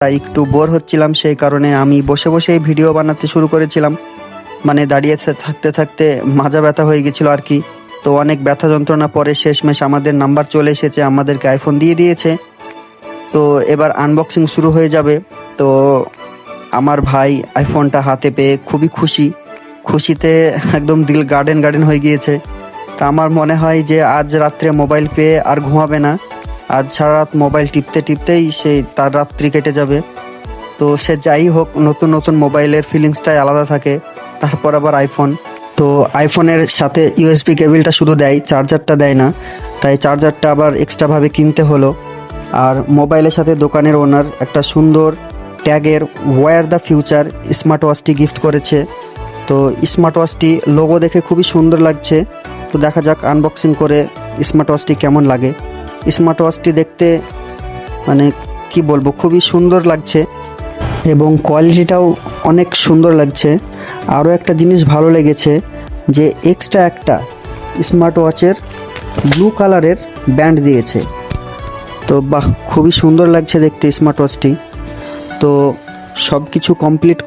তাই একটু বোর হচ্ছিলাম, সেই কারণে আমি বসে বসেই ভিডিও বানাতে শুরু করেছিলাম। মানে দাঁড়িয়ে থাকতে থাকতে মাজা ব্যথা হয়ে গেছিলো আর কি। তো অনেক ব্যথা যন্ত্রণা পরে শেষমেশ আমাদের নাম্বার চলে এসেছে, আমাদেরকে আইফোন দিয়ে দিয়েছে। তো এবার আনবক্সিং শুরু হয়ে যাবে। তো আমার ভাই আইফোনটা হাতে পেয়ে খুবই খুশিতে একদম দিল গার্ডেন গার্ডেন হয়ে গিয়েছে। তা আমার মনে হয় যে আজ রাত্রে মোবাইল পেয়ে আর ঘুমাবে না। আজ সারা রাত মোবাইল টিপতে টিপতেই তার রাত্রি কেটে যাবে। তো সে যাই হোক, নতুন নতুন মোবাইলের ফিলিংসটাই আলাদা থাকে। তারপর আবার আইফোন, তো আইফোনের সাথে ইউএসবি কেবিলটা শুধু দেয়, চার্জারটা দেয় না। তাই চার্জারটা আবার এক্সট্রাভাবে কিনতে হলো। আর মোবাইলের সাথে দোকানের ওনার একটা সুন্দর ট্যাগের ওয়্যার দ্য ফিউচার স্মার্ট ওয়াচটি গিফট করেছে। তো স্মার্ট ওয়াচটি লোগো দেখে খুবই সুন্দর লাগছে। তো দেখা যাক আনবক্সিং করে স্মার্ট ওয়াচটি কেমন লাগে। স্মার্ট ওয়াচটি দেখতে মানে কি বলবো, খুবই সুন্দর লাগছে এবং কোয়ালিটিটাও অনেক সুন্দর লাগছে। আরও একটা জিনিস ভালো লেগেছে যে এক্সট্রা একটা স্মার্ট ওয়াচের ব্লু কালারের ব্যান্ড দিয়েছে। তো বাহ, খুবই সুন্দর লাগছে দেখতে স্মার্ট ওয়াচটি। তো সব কিছু কমপ্লিট